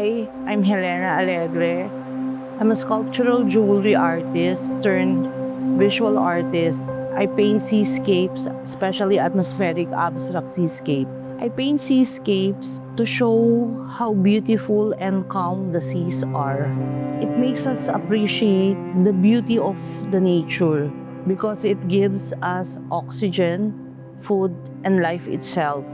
Hi, I'm Helena Alegre. I'm a sculptural jewelry artist turned visual artist. I paint seascapes, especially atmospheric abstract seascape. I paint seascapes to show how beautiful and calm the seas are. It makes us appreciate the beauty of the nature because it gives us oxygen, food, and life itself.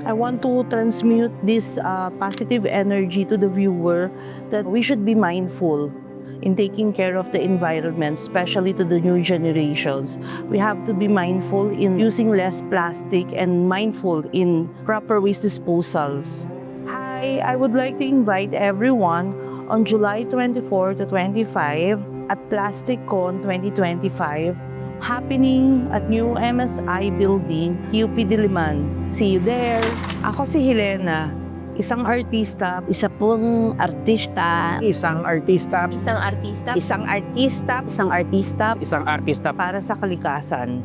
I want to transmute this positive energy to the viewer that we should be mindful in taking care of the environment, especially to the new generations. We have to be mindful in using less plastic and mindful in proper waste disposals. Hi, I would like to invite everyone on July 24 to 25 at PlasticCon 2025, happening at new MSI building, QP Diliman. See you there! Ako si Helena, isang artista, Isa pong artista, Isang artista isang artista, isang artista isang artista isang artista para sa kalikasan.